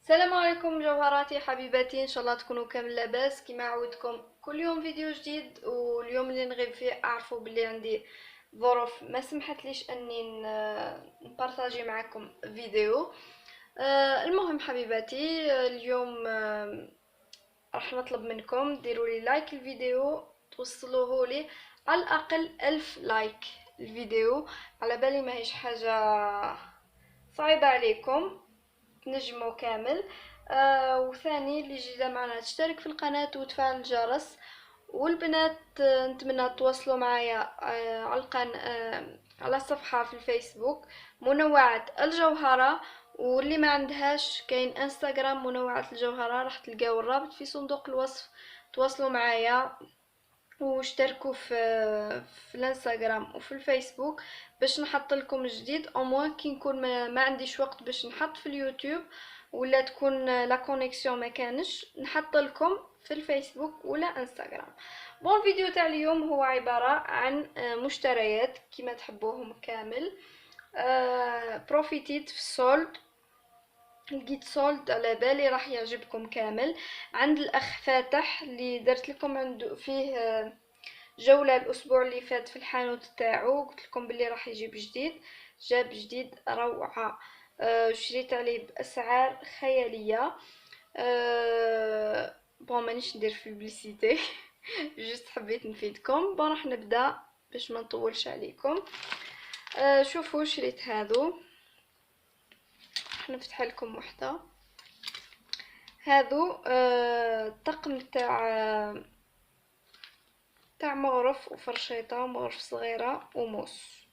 السلام عليكم جوهراتي حبيباتي، ان شاء الله تكونوا كامل لاباس. كيما عودتكم كل يوم فيديو جديد، واليوم اللي نغيب فيه اعرفوا بلي عندي ظروف ما سمحتليش اني نبارطاجي معكم فيديو. المهم حبيباتي، اليوم راح نطلب منكم ديروا لي لايك الفيديو، توصلوه لي على الاقل 1000 لايك الفيديو. على بالي ما هيش حاجه صعيبه عليكم، تنجموا كامل. وثاني اللي جديدة معنا تشترك في القناة وتفعل الجرس. والبنات نتمنى تواصلوا معايا على على الصفحة في الفيسبوك منوعات الجوهرة، واللي ما عندهاش كاين انستغرام منوعات الجوهرة، راح تلقاو الرابط في صندوق الوصف. تواصلوا معايا واشتركوا في الانستغرام وفي الفيسبوك باش نحط لكم جديد. او موان كي نكون ما عنديش وقت باش نحط في اليوتيوب، ولا تكون لا كونيكسيون ما كانش، نحط لكم في الفيسبوك ولا انستغرام. بون الفيديو تاع اليوم هو عبارة عن مشتريات كيما تحبوهم كامل. بروفيتيت في السولد، لقيت سولد على بالي راح يعجبكم كامل. عند الاخ فاتح اللي درت لكم عنده فيه جولة الأسبوع اللي فات في الحانوت تاعو، قلت لكم بلي راح يجيب جديد. جاب جديد روعة. شريت عليه بأسعار خيالية. بون مانيش ندير في البليسيتي جست حبيت نفيدكم. بون راح نبدا باش ما نطولش عليكم. شوفوا شريت هذو، راح نفتح لكم وحده. هذو طقم تاع مغرف وفرشيطه ومغرف صغيره وموس.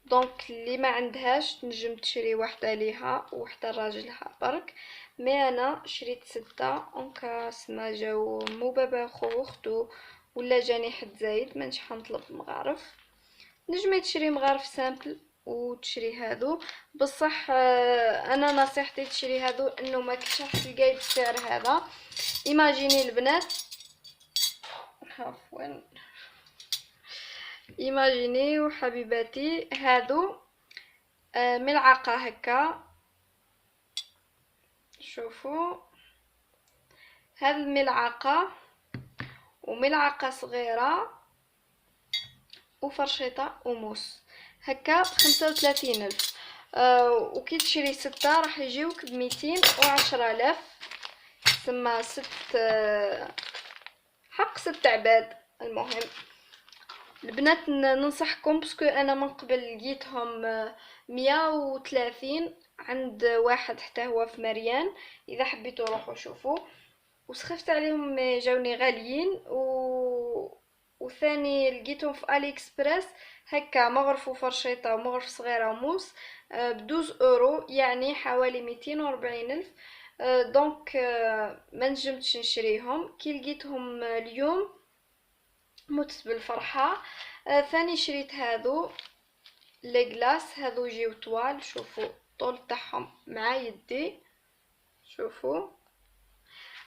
دونك اللي ما عندهاش تنجم تشري وحده ليها وحده راجلها برك. مي انا شريت 6 اونكاس ما جاو مو بابا خو اختو ولا جاني حد زايد، مانيش حنطلب مغارف. نجمي تشري مغارف سامبل وتشري هذو. بصح انا نصيحتي تشري هذو، انه ما كنتش راح تلقاي بالسعر هذا. ايماجيني البنات، عفوا، ايماجيني وحبيباتي هذو ملعقة هكا. شوفوا هذه الملعقة وملعقة صغيرة وفرشيطة وموس هكا ب35,000. وكي تشري 6 راح يجيوك ب210,000. ثم 6 حق 6 عباد. المهم البنات ننصحكم، باسكو انا من قبل لقيتهم 130 عند واحد حتى هو في مريان. اذا حبيتوا روحوا شوفوا. وسخفت عليهم جاوني غاليين. وثاني لقيتهم في الي اكسبريس هكا مغرف وفرشيطه ومغرف صغيره وموس ب12 €، يعني حوالي 240,000. دونك ما نجمتش نشريهم. كي لقيتهم اليوم مت بالفرحه. ثاني شريت هذو لي غلاس، هذو جيو طوال. شوفوا الطول تاعهم مع يدي. شوفوا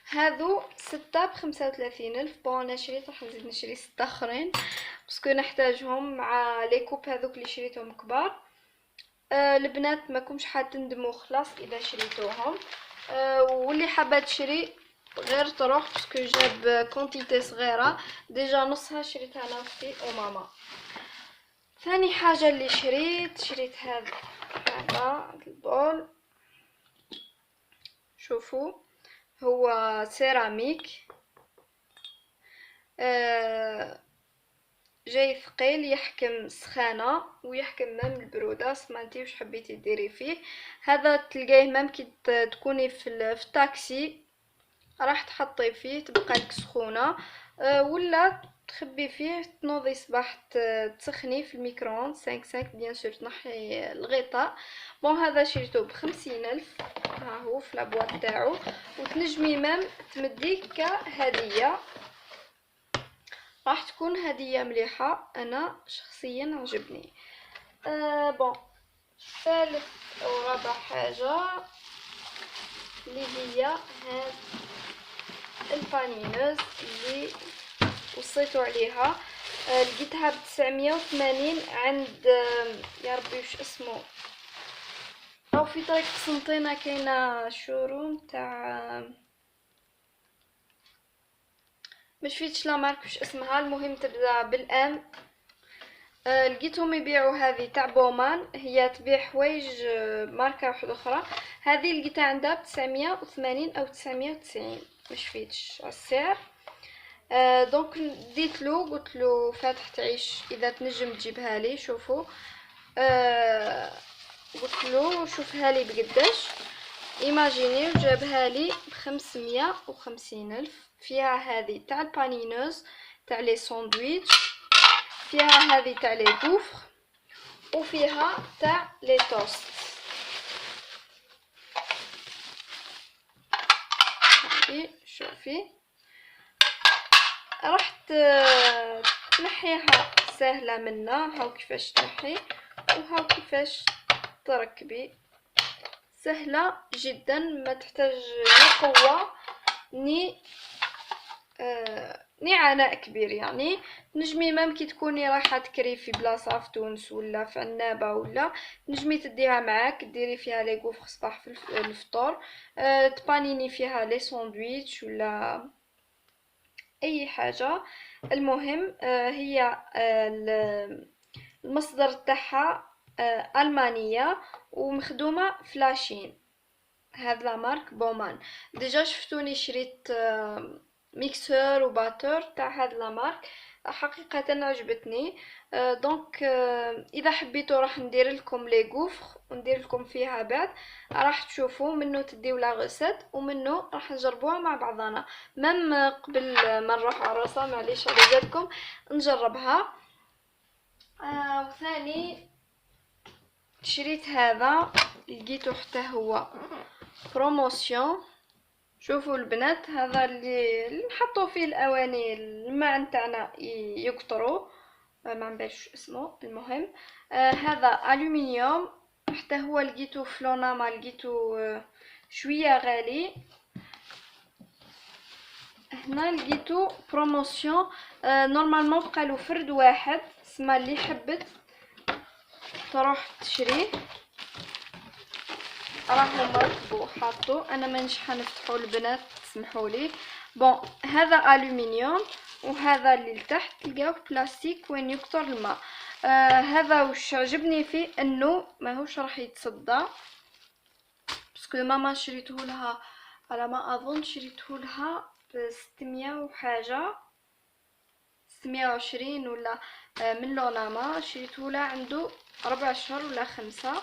هذو 6 ب35,000. بون انا شريت، راح نزيد نشري 6 اخرين باسكو نحتاجهم مع لي كوب هذوك اللي شريتهم كبار. البنات ماكمش حتندموا خلاص اذا شريتوهم. واللي حابه تشري غير تروح، باسكو جاب كونتيتي صغيره ديجا، نصها شريتها انا وختي وماما. ثاني حاجه اللي شريت هذا البول. شوفوا هو سيراميك، جاي ثقيل، يحكم سخانه ويحكم مام البروده. سمعتي واش حبيتي ديري فيه. هذا تلقايه مام كي تكوني في التاكسي، راح تحطي فيه تبقى لك سخونه. ولا تخبي فيه تنوضي صباح تسخني في الميكرووند 5 بيان سور، تنحي الغطاء. بون هذا شريته ب50,000، ها هو في لابواط تاعو. وتنجمي مام تمديه كهديه، راح تكون هديه مليحه. انا شخصيا عجبني. بون ثالث او رابع حاجه اللي هي هاد البانينوز اللي وصيتوا عليها. لقيتها ب980 عند يا ربي وش اسمه، او في طريق قسنطينة كاينه شوروم تاع مش فيتش لا مارك واش اسمها، المهم تبدا بالام. لقيتهم يبيعوا هذه تاع بومان، هي تبيع حوايج ماركه واحده اخرى. هذه لقيتها عندها ب980 او 990 مش فيتش على السعر. دونك ديت له قلت له فاتح تعيش اذا تنجم تجيبها لي. شوفوا قلت له شوفها لي بقداش. ايماجينيو جابها لي ب550 الف. فيها هذه تاع البانينوز تاع لي ساندويتش، فيها هذه تاع لي غوفر، وفيها تاع لي توست. هذه شوفي رحت تنحيها سهله منا. هاو كيفاش تنحي وهاو كيفاش تركبي، سهله جدا، ما تحتاج ني قوه ني عناء كبير. يعني نجمي مام كي تكوني رايحه تكري في بلاصه في تونس ولا في عنابه ولا نجمي تديها معاك، ديري فيها لي غوف صباح في الفطور، تبانيني فيها لي ساندويتش ولا اي حاجه. المهم هي المصدر تاعها المانيه ومخدومه فلاشين. هذا لا مارك بومان. ديجا شفتوني شريت ميكسور وباتور تاع هاد لا مارك، حقيقه عجبتني. دونك اذا حبيتوا راح ندير لكم لي غوفر وندير لكم فيها بعد، راح تشوفوا منه تديو لا غوسيت ومنه راح نجربوها مع بعضنا. مم قبل ما نروح عروسه معليش على بالكم نجربها. وثاني شريت هذا، لقيته حتى هو بروموسيون. شوفوا البنات، هذا اللي نحطوا فيه الاواني الماء نتاعنا يقطروا، ما نبالش اسمه. المهم هذا الومنيوم، حتى هو لقيته في لوناما، لقيته شويه غالي. هنا لقيته بروموسيون. نورمالمون بقالو فرد واحد، سما اللي حبت تروح تشريه راهم ركبوا حطوا. انا مانيش حنفتحوا البنات تسمحوا لي. بون هذا الومنيوم، وهذا اللي لتحت تلقاوه بلاستيك وين يقطر الماء. هذا وش عجبني فيه انه ماهوش راح يتصدى، باسكو ماما شريته لها على ما اظن شريته لها ب600 وحاجه، 620 ولا من لوناما. شريته لها عنده 4 اشهر ولا 5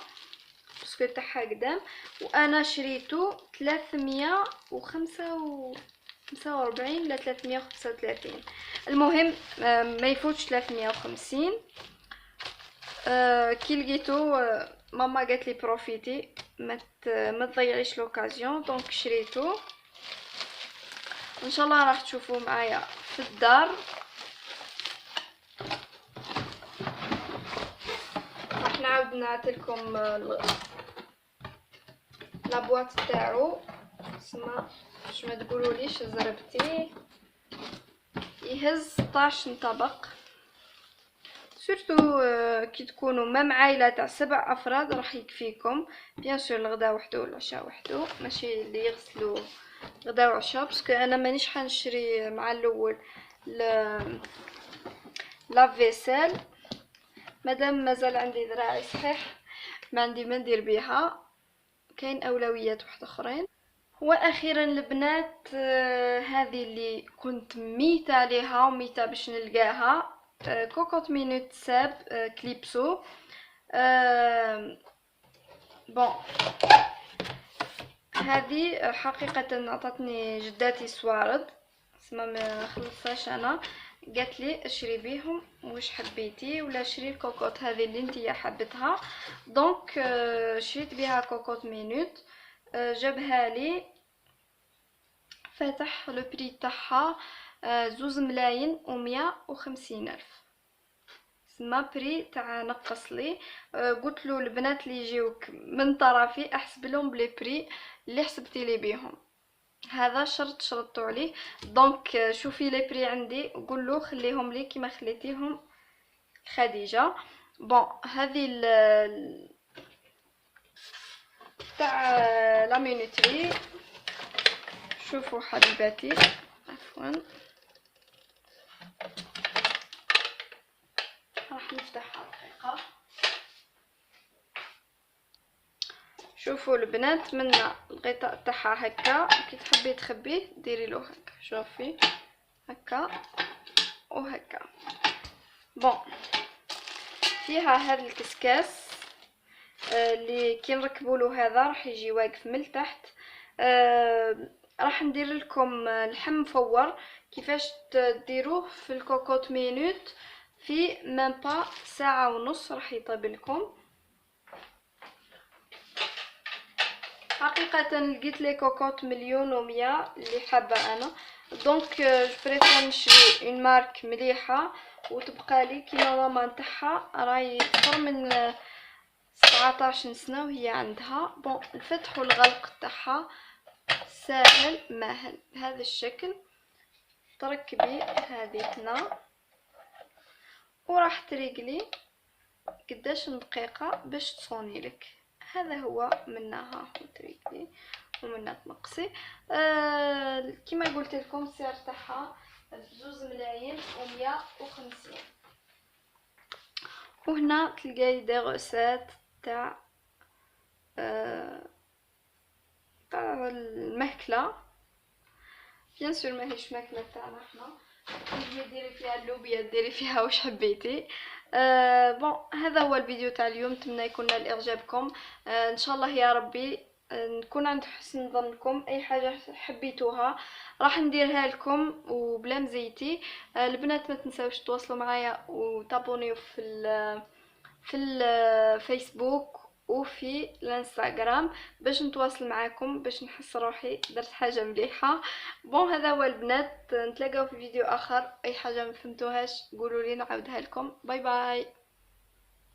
باسكو تاعها قدام، وانا شريته 345 ولا 335. المهم ما يفوتش 350. كي لقيتو ماما قالت لي بروفيتي ما تضيعيش لوكازيون، دونك شريته. ان شاء الله راح تشوفوه معايا في الدار. راح نعاود نعطيلكم لابواط تاعو. اسمع باش ما تقولوليش زربتي، يهز 16 طبق. سورتو كي تكونوا مام عائله تاع 7 افراد راح يكفيكم. بيان سور الغداء وحده والعشاء وحده، ماشي اللي يغسلوا غداء وعشاء، باسكو انا مانيش حنشري مع الاول لا فيسيل مادام مازال عندي ذراعي صحيح، ما عندي ما ندير بيها، كاين اولويات واحده اخرين. واخيرا البنات هذه اللي كنت ميته عليها وميته باش نلقاها، كوكوت مينوت ساب كليبسو. بون هذه حقيقه عطتني جداتي سوارد، اسمها ما خلصتهاش انا، قالت لي اشري بيهم واش حبيتي ولا شري الكوكوت هذه اللي انتي حبتها. دونك شريت بها كوكوت مينوت. جابها لي فاتح لو بري تاعها 2,150,000 الف، سما بري تاع نقص لي. قلت له البنات اللي يجيوك من طرفي احسب لهم بلي بري اللي حسبتي لي بيهم. هذا شرطوا عليه. دونك شوفي لي بري عندي وقول له خليهم لي كيما خليتيهم خديجه. بون هذه تاع لا مينوتري. شوفوا حبيباتي، عفوا راح نفتحها دقيقه. شوفوا البنات، من الغطاء تاعها هكا، كي تحبي تخبيه ديري له هكا، شوفي هكا وهكا. بون فيها هذا الكسكاس اللي كي نركبوا له هذا راح يجي واقف من التحت. راح ندير لكم لحم مفور كيفاش تديروه في الكوكوط مينوت في ميم با ساعه ونص راح يطيب لكم. حقيقه لقيت لي كوكوط مليون ومية اللي حابه انا، دونك جو بريفير نشري اون مارك مليحه وتبقى لي كيما ماما نتاعها راهي تفر من 17 سنه وهي عندها. بون الفتح والغلق تاعها ساهل ماهل. بهذا الشكل تركبي هذه هنا وراح تريقلي قداش دقيقه باش تصوني لك. هذا هو منها تريقلي ومنها تنقصي. كما قلت لكم السعر تاعها 2,150. وهنا تلقاي دي غوسات تاع الماكله. بيان سور ماهيش ماكله تاعنا حنا، ديري فيها اللوبيا ديري فيها واش حبيتي. بون هذا هو الفيديو تاع اليوم، نتمنى يكون نال اعجابكم. ان شاء الله يا ربي نكون عند حسن ظنكم. اي حاجه حبيتوها راح نديرها لكم وبلا مزيتي. البنات ما تنساوش تواصلوا معايا وتابونيو في الفيسبوك وفي الانستغرام باش نتواصل معاكم، باش نحس روحي درت حاجه مليحه. بون هذا هو البنات، نتلاقاو في فيديو اخر. اي حاجه ما فهمتوهاش قولوا لي نعاودها لكم. باي باي.